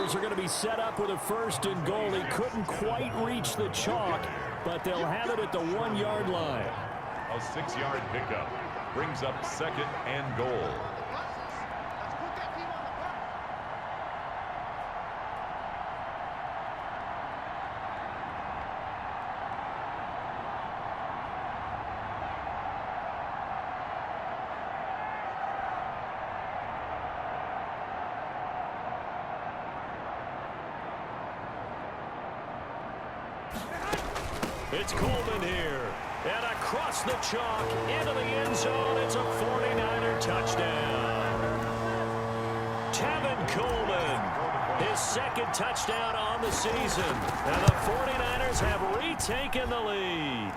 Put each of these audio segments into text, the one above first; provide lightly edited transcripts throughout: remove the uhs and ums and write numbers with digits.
Eagles are going to be set up with a 1st and goal. He couldn't quite reach the chalk, but they'll have it at the 1-yard line. A 6-yard pickup brings up 2nd and goal. It's Coleman here. And across the chalk, into the end zone. It's a 49er touchdown. Tevin Coleman, his 2nd touchdown on the season. And the 49ers have retaken the lead.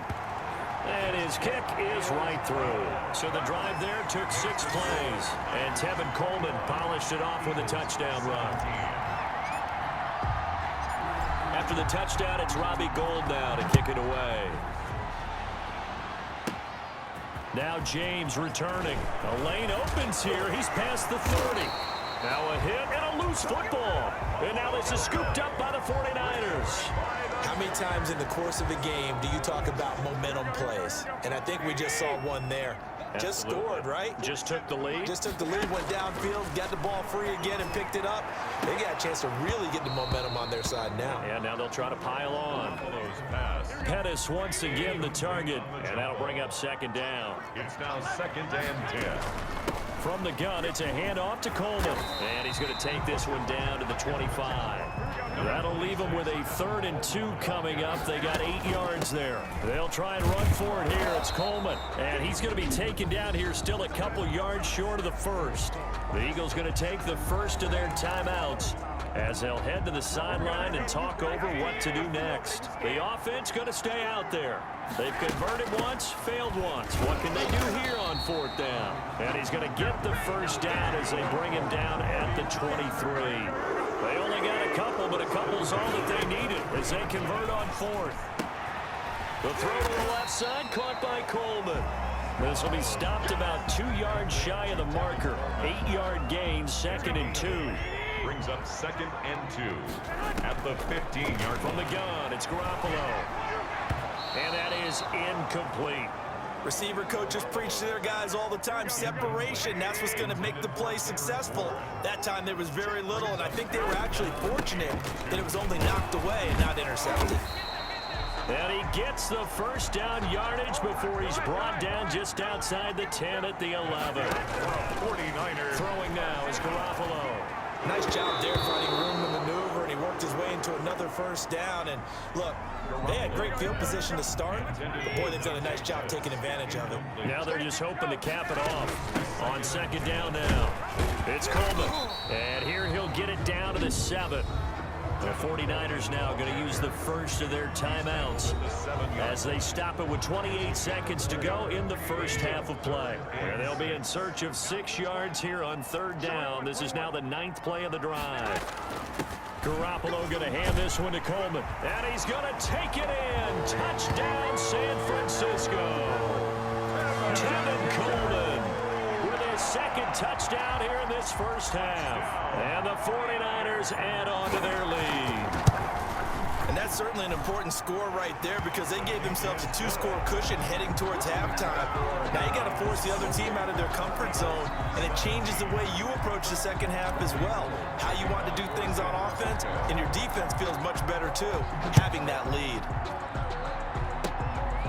And his kick is right through. So the drive there took 6 plays. And Tevin Coleman polished it off with a touchdown run. After the touchdown, it's Robbie Gould now to kick it away. Now James returning. The lane opens here. He's past the 30. Now a hit and a loose football. And now this is scooped up by the 49ers. How many times in the course of a game do you talk about momentum plays? And I think we just saw one there. Just scored, right? Just took the lead. Just took the lead, went downfield, got the ball free again and picked it up. They got a chance to really get the momentum on their side now. Yeah, now they'll try to pile on. Pettis once again the target, and that'll bring up 2nd down. It's now 2nd and 10. From the gun, it's a handoff to Coleman. And he's going to take this one down to the 25. That'll leave them with a 3rd and 2 coming up. They got 8 yards there. They'll try and run for it here. It's Coleman. And he's going to be taken down here still a couple yards short of the 1st. The Eagles going to take the 1st of their timeouts as they'll head to the sideline and talk over what to do next. The offense going to stay out there. They've converted once, failed once. What can they do here on 4th down? And he's going to get the 1st down as they bring him down at the 23. They only got a couple, but a couple's all that they needed as they convert on 4th. The throw to the left side, caught by Coleman. This will be stopped about 2 yards shy of the marker. 8-yard gain, 2nd and 2. Brings up 2nd and 2 at the 15-yard from the gun. It's Garoppolo. And that is incomplete. Receiver coaches preach to their guys all the time. Separation, that's what's going to make the play successful. That time there was very little, and I think they were actually fortunate that it was only knocked away and not intercepted. And he gets the 1st down yardage before he's brought down just outside the 10 at the 11. 49ers. Throwing now is Garoppolo. Nice job there finding room to maneuver, and he worked his way into another 1st down. And look, they had great field position to start, but boy, they've done a nice job taking advantage of it. Now they're just hoping to cap it off. On 2nd down now, it's Coleman. And here he'll get it down to the 7. The 49ers now going to use the 1st of their timeouts as they stop it with 28 seconds to go in the 1st half of play. And they'll be in search of 6 yards here on 3rd down. This is now the 9th play of the drive. Garoppolo going to hand this one to Coleman. And he's going to take it in. Touchdown, San Francisco. Tevin Coleman with his 2nd touchdown here in this 1st half. And the 49ers add on to their lead. And that's certainly an important score right there because they gave themselves a 2-score cushion heading towards halftime. Now you got to force the other team out of their comfort zone, and it changes the way you approach the 2nd half as well. How you want to do things on offense, and your defense feels much better too, having that lead.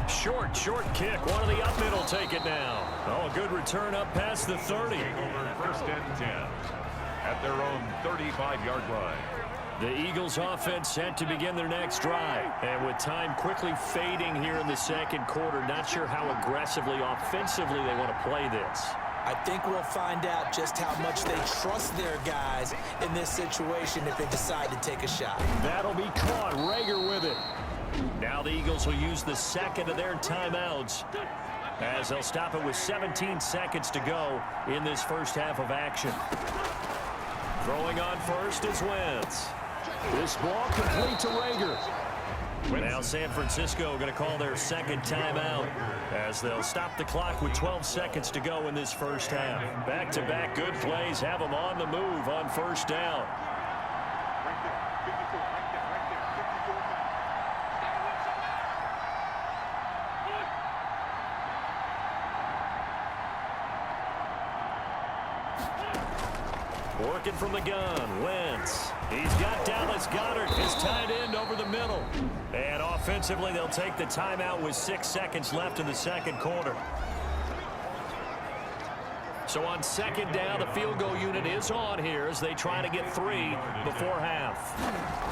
Short kick. One of the up middle take it now. Oh, a good return up past the 30. 1st and 10 at their own 35-yard line. The Eagles offense set to begin their next drive. And with time quickly fading here in the 2nd quarter, not sure how aggressively, offensively they want to play this. I think we'll find out just how much they trust their guys in this situation if they decide to take a shot. That'll be caught. Rager with it. Now the Eagles will use the 2nd of their timeouts as they'll stop it with 17 seconds to go in this 1st half of action. Throwing on first is Wentz. This ball complete to Rager. Now San Francisco going to call their 2nd timeout as they'll stop the clock with 12 seconds to go in this 1st half. Back-to-back good plays have them on the move on 1st down. Working from the gun, Wentz. He's got Dallas Goedert, his tight end, over the middle. And offensively, they'll take the timeout with 6 seconds left in the second quarter. So on second down, the field goal unit is on here as they try to get 3 before half.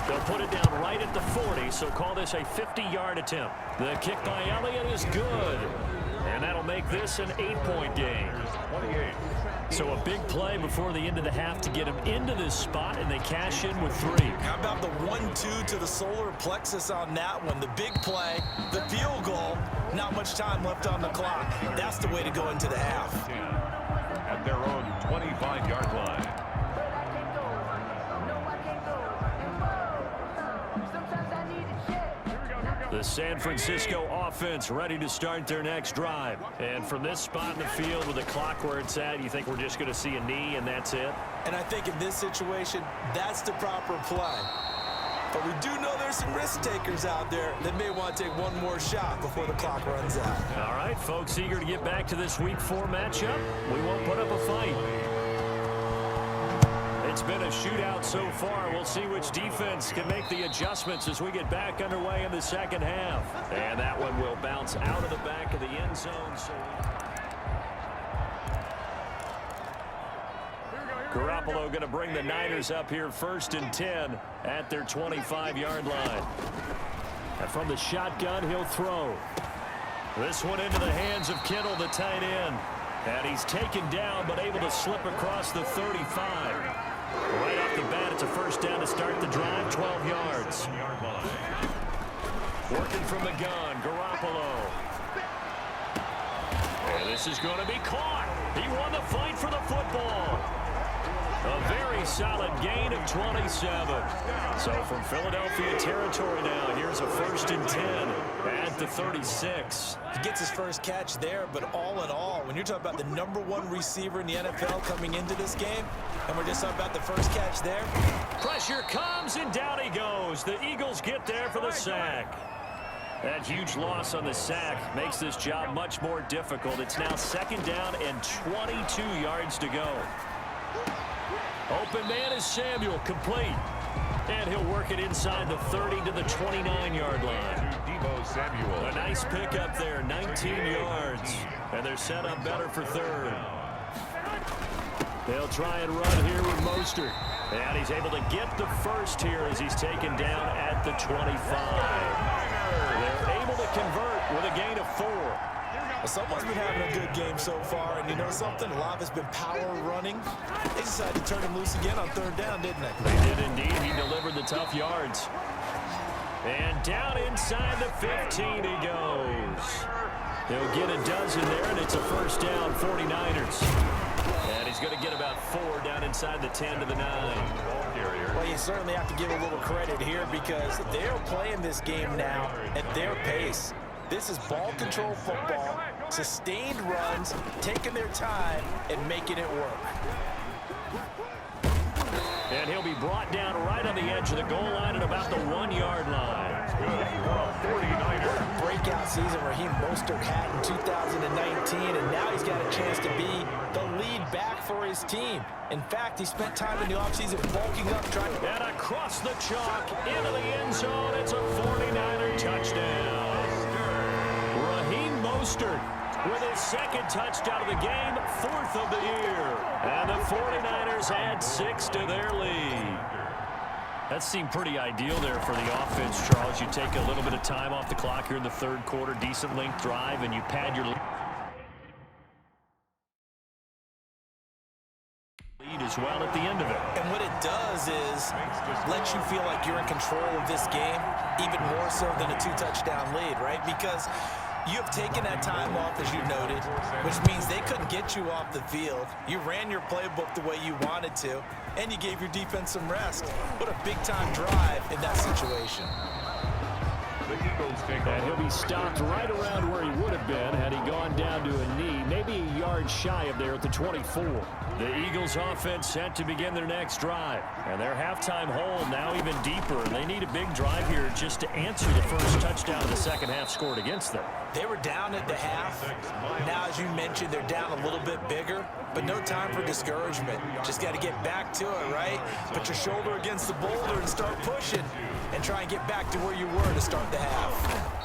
They'll put it down right at the 40, so call this a 50-yard attempt. The kick by Elliott is good. And that'll make this an 8-point game. 28. So a big play before the end of the half to get them into this spot, and they cash in with 3. How about the 1-2 to the solar plexus on that one? The big play, the field goal, not much time left on the clock. That's the way to go into the half. 10 at their own 25-yard line. The San Francisco offense ready to start their next drive. And from this spot in the field with the clock where it's at, you think we're just going to see a knee and that's it? And I think in this situation, that's the proper play. But we do know there's some risk takers out there that may want to take one more shot before the clock runs out. All right, folks, eager to get back to this Week 4 matchup. We won't put up a fight. It's been a shootout so far. We'll see which defense can make the adjustments as we get back underway in the second half. And that one will bounce out of the back of the end zone. So Garoppolo going to bring the Niners up here 1st and 10 at their 25-yard line. And from the shotgun, he'll throw. This one into the hands of Kittle, the tight end. And he's taken down but able to slip across the 35. Right off the bat, it's a first down to start the drive, 12 yards. Working from the gun, Garoppolo. And this is going to be caught. He won the fight for the football. A very solid gain of 27. So from Philadelphia territory now, here's a 1st and 10 at the 36. He gets his first catch there, but all in all, when you're talking about the #1 receiver in the NFL coming into this game, and we're just talking about the first catch there. Pressure comes, and down he goes. The Eagles get there for the sack. That huge loss on the sack makes this job much more difficult. It's now 2nd down and 22 yards to go. Open man is Samuel, complete. And he'll work it inside the 30 to the 29-yard line. Deebo Samuel. A nice pickup there, 19 yards. And they're set up better for 3rd. They'll try and run here with Mostert. And he's able to get the first here as he's taken down at the 25. They're able to convert with a gain of 4. Well, someone's been having a good game so far, and you know something? A lot of it's been power running. They decided to turn him loose again on 3rd down, didn't they? They did indeed. He delivered the tough yards. And down inside the 15 he goes. He'll get a dozen there, and it's a 1st down, 49ers. And he's going to get about 4 down inside the 10 to the 9. Well, you certainly have to give a little credit here because they're playing this game now at their pace. This is ball control football, sustained runs, taking their time, and making it work. And he'll be brought down right on the edge of the goal line at about the 1-yard line. Breakout season Raheem Mostert had in 2019, and now he's got a chance to be the lead back for his team. In fact, he spent time in the offseason bulking up, trying to... And across the chalk, into the end zone, it's a 49er touchdown. Raheem Mostert with his 2nd touchdown of the game, 4th of the year. And the 49ers add 6 to their lead. That seemed pretty ideal there for the offense, Charles. You take a little bit of time off the clock here in the 3rd quarter, decent length drive, and you pad your lead as well at the end of it. And what it does is let you feel like you're in control of this game, even more so than a 2-touchdown lead, right? Because you have taken that time off, as you noted, which means they couldn't get you off the field. You ran your playbook the way you wanted to, and you gave your defense some rest. What a big-time drive in that situation. The Eagles take And he'll be stopped right around where he would have been had he gone down to a knee, maybe a yard shy of there at the 24. The Eagles offense set to begin their next drive. And their halftime hole now even deeper. And they need a big drive here just to answer the first touchdown of the second half scored against them. They were down at the half. Now, as you mentioned, they're down a little bit bigger. But no time for discouragement. Just got to get back to it, right? Put your shoulder against the boulder and start pushing. And try and get back to where you were to start the half.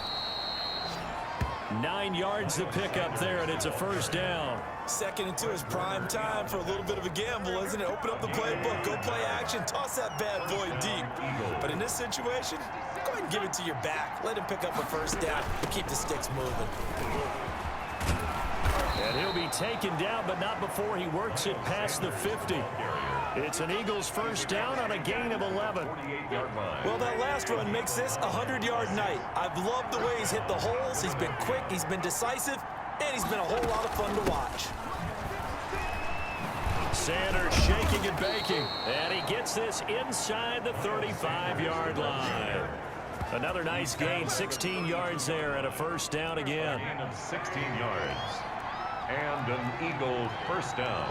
9 yards to pick up there, and it's a first down. 2nd and 2 is prime time for a little bit of a gamble, isn't it? Open up the playbook, go play action, toss that bad boy deep. But in this situation, go ahead and give it to your back. Let him pick up a first down and keep the sticks moving. And he'll be taken down, but not before he works it past the 50. It's an Eagles first down on a gain of 11. Well, that last run makes this a 100-yard night. I've loved the way he's hit the holes. He's been quick, he's been decisive, and he's been a whole lot of fun to watch. Sanders shaking and baking, and he gets this inside the 35-yard line. Another nice gain, 16 yards there, and a first down again. Gain of 16 yards. And an Eagle first down.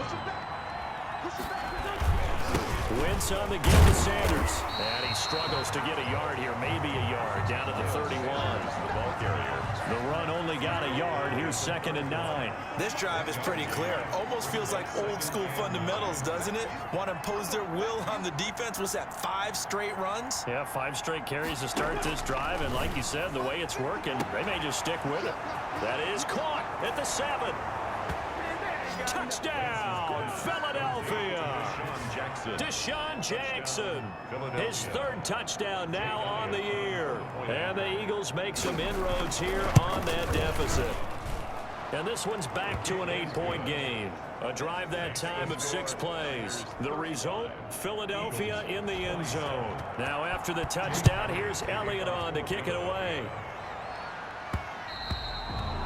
Wentz on the give to Sanders. And he struggles to get a yard here, maybe a yard, down to the 31. The ball carrier. The run only got a yard. Here's 2nd and 9. This drive is pretty clear. Almost feels like old school fundamentals, doesn't it? Want to impose their will on the defense. What's that, 5 straight runs? Yeah, 5 straight carries to start this drive. And like you said, the way it's working, they may just stick with it. That is caught at the 7. Touchdown, Philadelphia. Deshaun Jackson, his 3rd touchdown now on the year. And the Eagles make some inroads here on that deficit. And this one's back to an 8-point game. A drive that time of 6 plays. The result, Philadelphia in the end zone. Now after the touchdown, here's Elliott on to kick it away.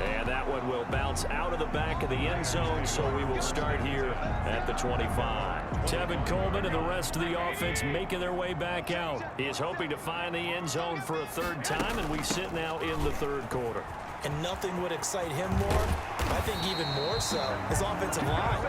And that one will bounce out of the back of the end zone, so we will start here at the 25. Tevin Coleman and the rest of the offense making their way back out. He is hoping to find the end zone for a 3rd time, and we sit now in the 3rd quarter. And nothing would excite him more, I think even more so, his offensive line.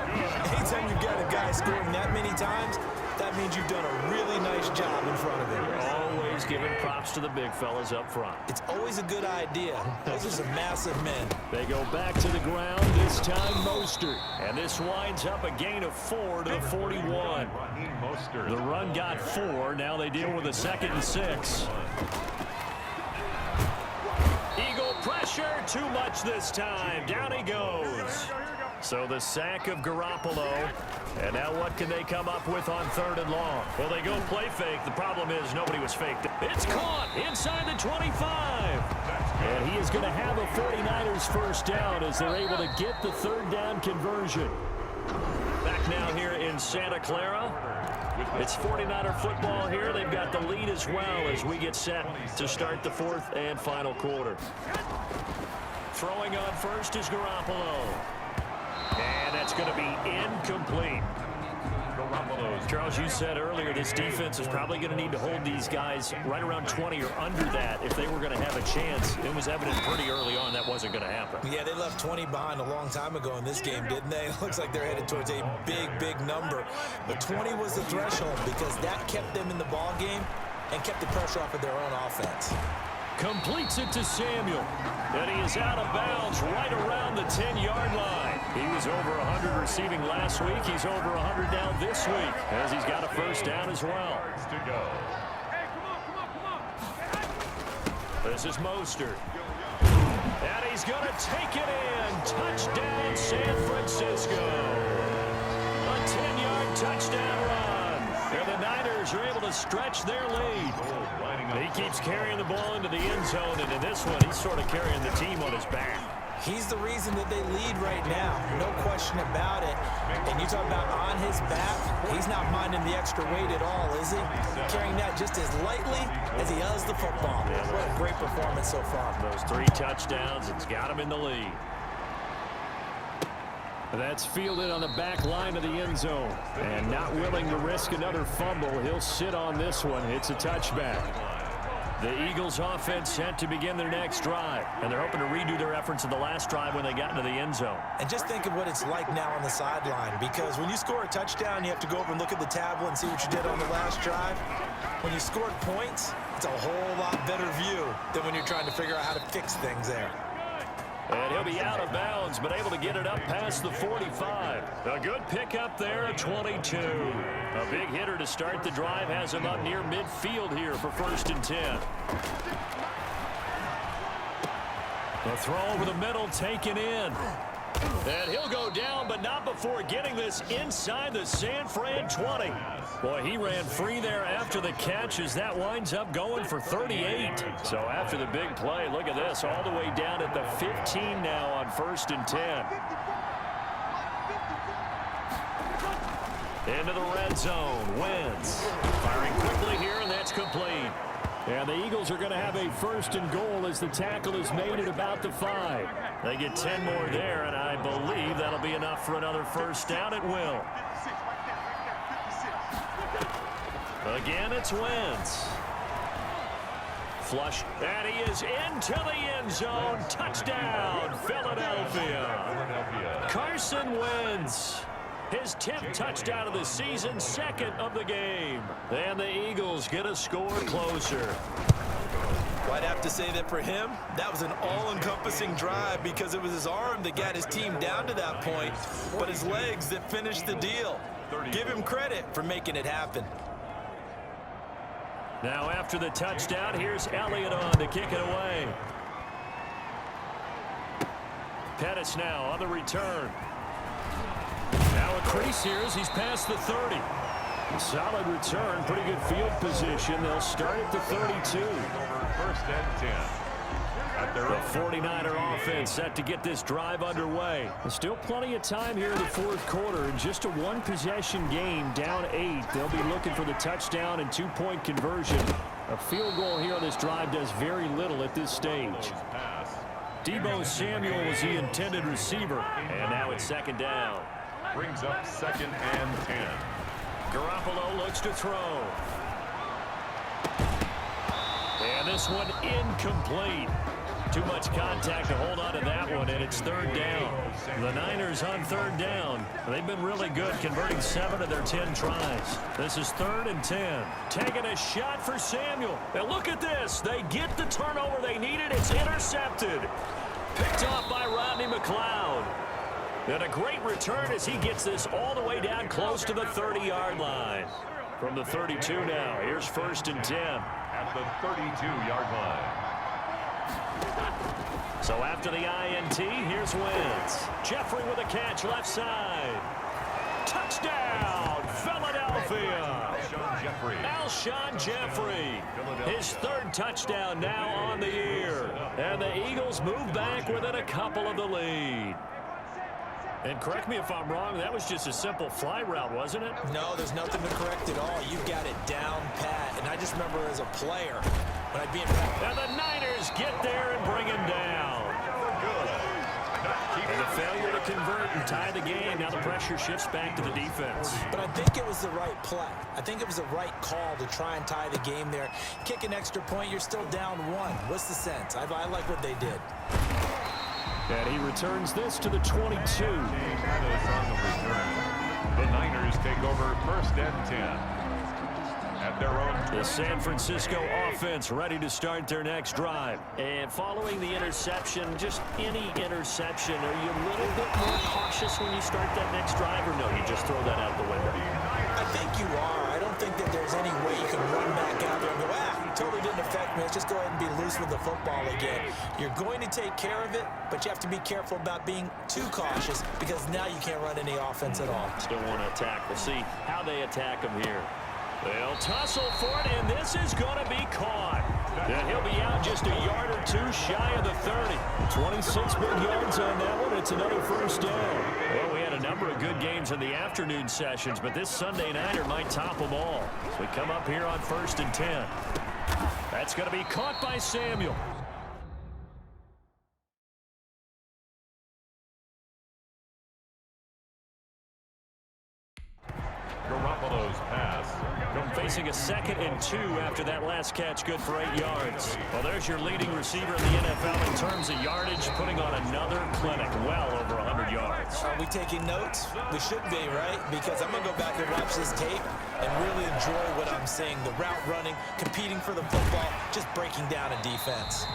Anytime you've got a guy scoring that many times, that means you've done a really nice job in front of him. Always giving props to the big fellas up front. It's always a good idea. Those are some massive men. They go back to the ground, this time Mostert. And this winds up a gain of 4 to the 41. The run got 4. Now they deal with a 2nd and 6. Eagle pressure, too much this time. Down he goes. So the sack of Garoppolo. And now what can they come up with on 3rd and long? Well, they go play fake. The problem is nobody was faked. It's caught inside the 25. And he is going to have a 49ers first down as they're able to get the 3rd down conversion. Back now here in Santa Clara. It's 49er football here. They've got the lead as well as we get set to start the 4th and final quarter. Throwing on first is Garoppolo. And that's going to be incomplete. Charles, you said earlier this defense is probably going to need to hold these guys right around 20 or under that if they were going to have a chance. It was evident pretty early on that wasn't going to happen. Yeah, they left 20 behind a long time ago in this game, didn't they? It looks like they're headed towards a big, big number. But 20 was the threshold because that kept them in the ball game and kept the pressure off of their own offense. Completes it to Samuel. And he is out of bounds right around the 10-yard line. He was over 100 receiving last week. He's over 100 now this week as he's got a first down as well. This is Mostert. And he's going to take it in. Touchdown, San Francisco. A 10-yard touchdown run. And the Niners are able to stretch their lead. He keeps carrying the ball into the end zone, and in this one, he's sort of carrying the team on his back. He's the reason that they lead right now, no question about it. And you talk about on his back, he's not minding the extra weight at all, is he? Carrying that just as lightly as he does the football. What a great performance so far. Those 3 touchdowns, it's got him in the lead. That's fielded on the back line of the end zone. And not willing to risk another fumble, he'll sit on this one. It's a touchback. The Eagles offense set to begin their next drive, and they're hoping to redo their efforts in the last drive when they got into the end zone. And just think of what it's like now on the sideline, because when you score a touchdown, you have to go over and look at the tablet and see what you did on the last drive. When you scored points, it's a whole lot better view than when you're trying to figure out how to fix things there. And he'll be out of bounds, but able to get it up past the 45. A good pickup there at 22. A big hitter to start the drive has him up near midfield here for 1st and 10. The throw over the middle taken in. And he'll go down, but not before getting this inside the San Fran 20. Boy, he ran free there after the catch as that winds up going for 38. So after the big play, look at this, all the way down at the 15 now on 1st and 10. Into the red zone, Wentz firing quickly here, and that's complete. And the Eagles are going to have a 1st and goal as the tackle is made at about the 5. They get 10 more there, and I believe that'll be enough for another 1st down at will. Again, it's Wentz. Flush, and he is into the end zone. Touchdown, Philadelphia. Carson Wentz. His 10th touchdown of the season, 2nd of the game. And the Eagles get a score closer. Well, I'd have to say that for him, that was an all-encompassing drive because it was his arm that got his team down to that point, but his legs that finished the deal. Give him credit for making it happen. Now after the touchdown, here's Elliott on to kick it away. Pettis now on the return. Now a crease here as he's past the 30. Solid return, pretty good field position. They'll start at the 32. 1st and 10. The 49er offense set to get this drive underway. There's still plenty of time here in the 4th quarter. In just a one-possession game, down 8. They'll be looking for the touchdown and 2-point conversion. A field goal here on this drive does very little at this stage. Deebo Samuel was the intended receiver. And now it's 2nd down. Brings up 2nd and 10. Garoppolo looks to throw. And this one incomplete. Too much contact to hold on to that one, and it's 3rd down. The Niners on 3rd down. They've been really good, converting 7 of their 10 tries. This is 3rd and 10. Taking a shot for Samuel. And look at this. They get the turnover they needed. It's intercepted. Picked off by Rodney McLeod. And a great return as he gets this all the way down close to the 30-yard line. From the 32 now, here's 1st and 10. At the 32-yard line. So after the INT, here's Wentz. Jeffrey with a catch left side. Touchdown, Philadelphia. Alshon Jeffrey. His 3rd touchdown now on the year. And the Eagles move back within a couple of the lead. And correct me if I'm wrong, that was just a simple fly route, wasn't it? No, there's nothing to correct at all. You've got it down pat. And I just remember as a player, when I'd be in practice. And the Niners get there and bring him down. And the failure to convert and tie the game. Now the pressure shifts back to the defense. But I think it was the right play. I think it was the right call to try and tie the game there. Kick an extra point, you're still down 1. What's the sense? I like what they did. And he returns this to the 22. The Niners take over 1st and 10. At their own. The San Francisco offense ready to start their next drive. And following the interception, just any interception, are you a little bit more cautious when you start that next drive, or no, you just throw that out the window? I think you are. I don't think that there's any way you can run back out there and go, it totally didn't affect me. Let's just go ahead and be loose with the football again. You're going to take care of it, but you have to be careful about being too cautious because now you can't run any offense at all. Still want to attack. We'll see how they attack him here. They'll tussle for it, and this is going to be caught. And he'll be out just a yard or 2 shy of the 30. 26 big yards on that one. It's another 1st down. Well, we had a number of good games in the afternoon sessions, but this Sunday nighter might top them all. We come up here on 1st and 10. That's going to be caught by Samuel. Garoppolo's pass. Facing forcing a 2nd and 2 after that last catch, good for 8 yards. Well, there's your leading receiver in the NFL in terms of yardage, putting on another clinic, well over 100 yards. Are we taking notes? We should be, right? Because I'm going to go back and watch this tape and really enjoy what I'm seeing. The route running, competing for the football, just breaking down a defense.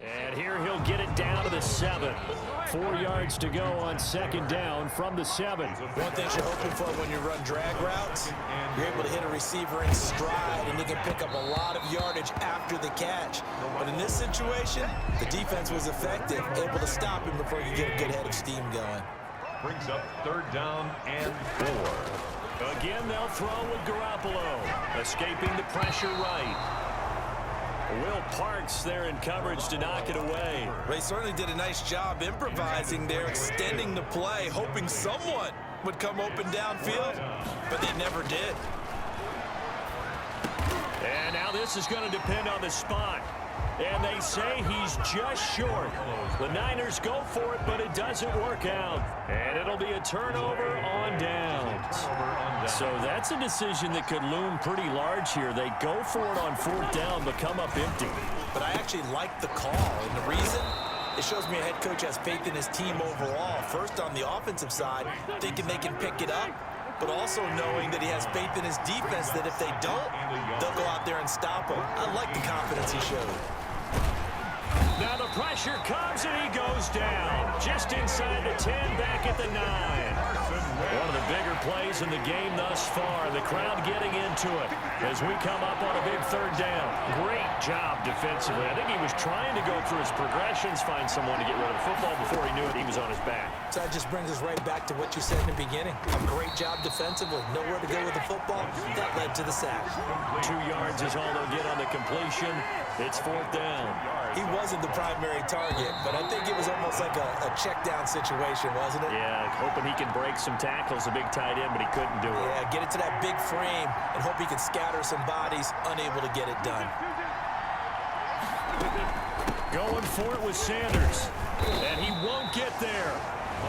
And here he'll get it down to the 7. 4 yards to go on 2nd down from the 7. One thing you're hoping for when you run drag routes, you're able to hit a receiver in stride, and you can pick up a lot of yardage after the catch. But in this situation, the defense was effective, able to stop him before he could get a good head of steam going. Brings up 3rd down and 4. Again, they'll throw with Garoppolo, escaping the pressure right. Will Parks there in coverage to knock it away. They certainly did a nice job improvising there, extending the play, hoping someone would come open downfield, but they never did. And now this is going to depend on the spot. And they say he's just short. The Niners go for it, but it doesn't work out. And it'll be a turnover on downs. So that's a decision that could loom pretty large here. They go for it on 4th down, but come up empty. But I actually like the call, and the reason? It shows me a head coach has faith in his team overall. First on the offensive side, thinking they can pick it up, but also knowing that he has faith in his defense that if they don't, they'll go out there and stop him. I like the confidence he showed. Now the pressure comes and he goes down. Just inside the 10, back at the 9. One of the bigger plays in the game thus far. The crowd getting into it as we come up on a big 3rd down. Great job defensively. I think he was trying to go through his progressions, find someone to get rid of the football. Before he knew it, he was on his back. So that just brings us right back to what you said in the beginning. A great job defensively. Nowhere to go with the football. That led to the sack. 2 yards is all they'll get on the completion. It's 4th down. He wasn't the primary target, but I think it was almost like a check down situation, wasn't it? Yeah, hoping he can break some tackles, a big tight end, but he couldn't do it. Yeah, get it to that big frame and hope he can scatter some bodies, unable to get it done. Going for it with Sanders, and he won't get there.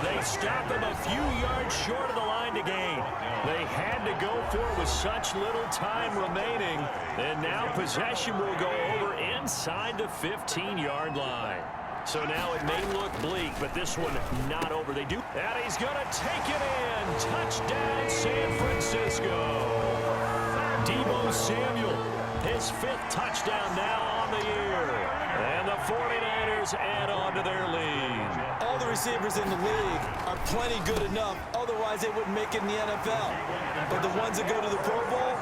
They stop him a few yards short of the line to gain. They had to go for it with such little time remaining, and now possession will go over inside the 15-yard line. So now it may look bleak, but this one not over. They do. And he's going to take it in. Touchdown, San Francisco. Deebo Samuel, his 5th touchdown now on the year. And the 49ers add on to their lead. All the receivers in the league are plenty good enough. Otherwise, they wouldn't make it in the NFL. But the ones that go to the Pro Bowl,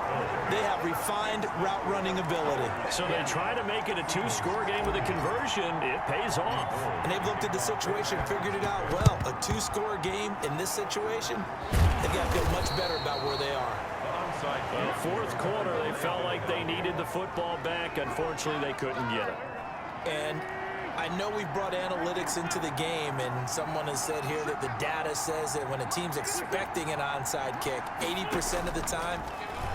they have refined route running ability. So they try to make it a 2-score game with a conversion. It pays off. And they've looked at the situation, figured it out well. A 2-score game in this situation, they've got to feel much better about where they are. Well, 4th quarter, they felt like they needed the football back. Unfortunately, they couldn't get it. And I know we've brought analytics into the game, and someone has said here that the data says that when a team's expecting an onside kick, 80% of the time,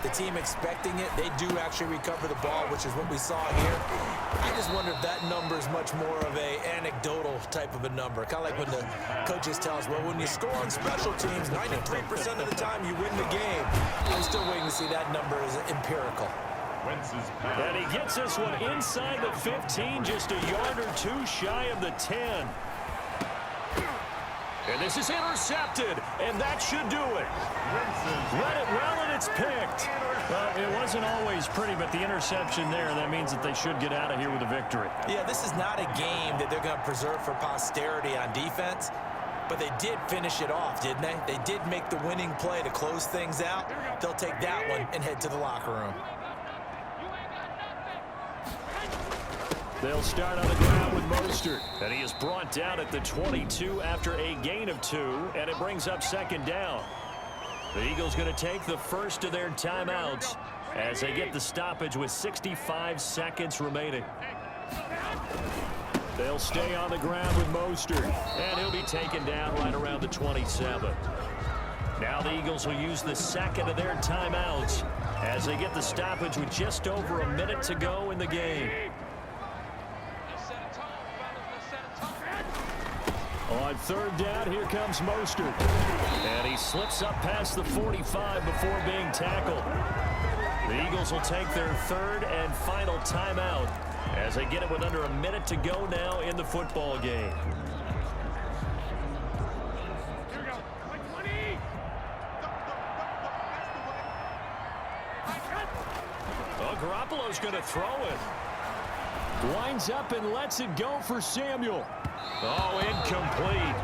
the team expecting it, they do actually recover the ball, which is what we saw here. I just wonder if that number is much more of a anecdotal type of a number. Kind of like when the coaches tell us, well, when you score on special teams, 93% of the time you win the game. I'm still waiting to see that number as empirical. And he gets this one inside the 15, just a yard or 2 shy of the 10. And this is intercepted, and that should do it. Let it well, and it's picked. Well, it wasn't always pretty, but the interception there, that means that they should get out of here with a victory. Yeah, this is not a game that they're going to preserve for posterity on defense. But they did finish it off, didn't they? They did make the winning play to close things out. They'll take that one and head to the locker room. They'll start on the ground with Mostert. And he is brought down at the 22 after a gain of 2, and it brings up second down. The Eagles going to take the first of their timeouts as they get the stoppage with 65 seconds remaining. They'll stay on the ground with Mostert, and he'll be taken down right around the 27. Now the Eagles will use the second of their timeouts as they get the stoppage with just over a minute to go in the game. On third down, here comes Mostert. And he slips up past the 45 before being tackled. The Eagles will take their third and final timeout as they get it with under a minute to go now in the football game. Well, Garoppolo's going to throw it. Winds up and lets it go for Samuel. Oh, incomplete.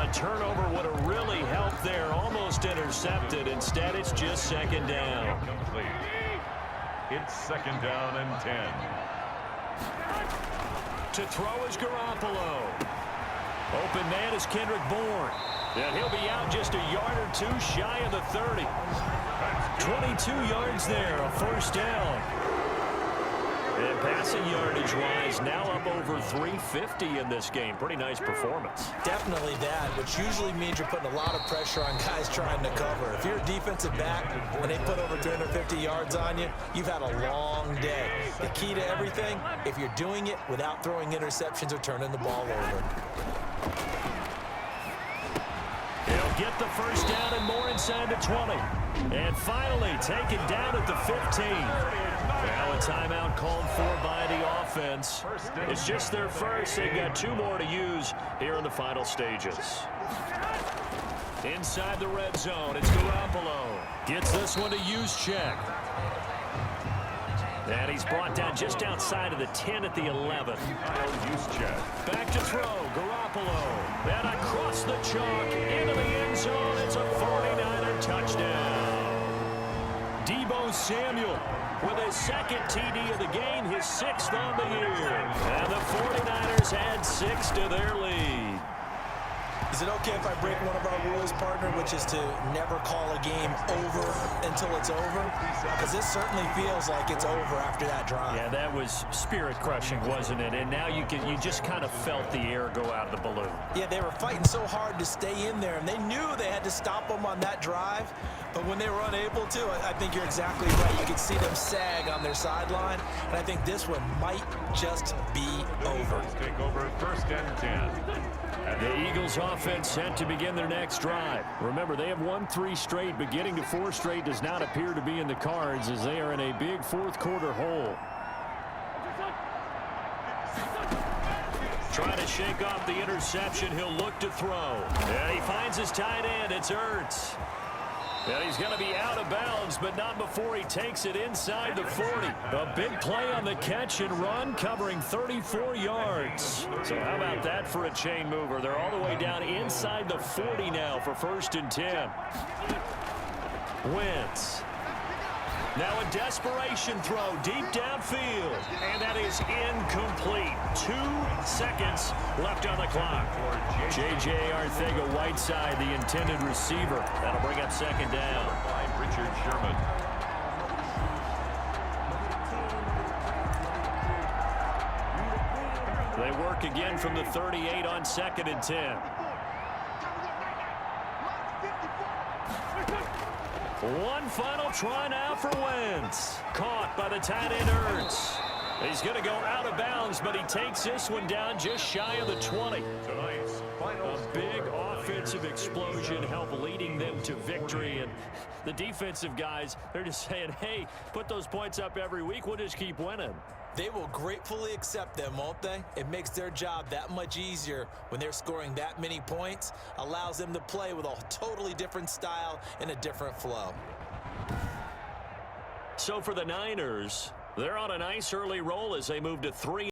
A turnover would have really helped there. Almost intercepted. Instead, it's just second down. Incomplete. It's second down and 10. To throw is Garoppolo. Open man is Kendrick Bourne. And he'll be out just a yard or two shy of the 30. 22 yards there, a first down. And passing yardage-wise, now up over 350 in this game. Pretty nice performance. Definitely that, which usually means you're putting a lot of pressure on guys trying to cover. If you're a defensive back and they put over 350 yards on you, you've had a long day. The key to everything, if you're doing it without throwing interceptions or turning the ball over. He'll get the first down and more inside the 20. And finally taken down at the 15. Now a timeout called for by the offense. It's just their first. They've got 2 more to use here in the final stages. Inside the red zone, it's Garoppolo. Gets this one to use check. And he's brought down just outside of the 10 at the 11. Back to throw, Garoppolo. And across the chalk, into the end zone. It's a 49er touchdown. Deebo Samuel with his second TD of the game, his 6th on the year. And the 49ers add 6 to their lead. Is it okay if I break one of our rules, partner, which is to never call a game over until it's over? Because this certainly feels like it's over after that drive. Yeah, that was spirit-crushing, wasn't it? And now you just kind of felt the air go out of the balloon. Yeah, they were fighting so hard to stay in there, and they knew they had to stop them on that drive. But when they were unable to, I think you're exactly right. You could see them sag on their sideline, and I think this one might just be over. Take over first and 10. The Eagles offense set to begin their next drive. Remember, they have won 3 straight, but getting to 4 straight does not appear to be in the cards as they are in a big fourth quarter hole. Trying to shake off the interception, he'll look to throw. And he finds his tight end, it's Ertz. And he's going to be out of bounds, but not before he takes it inside the 40. A big play on the catch and run, covering 34 yards. So how about that for a chain mover? They're all the way down inside the 40 now for first and 10. Wentz. Now a desperation throw deep downfield. And that is incomplete. 2 seconds left on the clock. J.J. Arcega-Whiteside, the intended receiver. That'll bring up second down. By Richard Sherman. They work again from the 38 on second and 10. One final try now for Wentz. Caught by the tight end Ertz. He's going to go out of bounds, but he takes this one down just shy of the 20. Tonight's final A big offensive explosion helped leading them to victory. And the defensive guys, they're just saying, hey, put those points up every week. We'll just keep winning. They will gratefully accept them, won't they? It makes their job that much easier when they're scoring that many points. Allows them to play with a totally different style and a different flow. So for the Niners, they're on a nice early roll as they move to 3.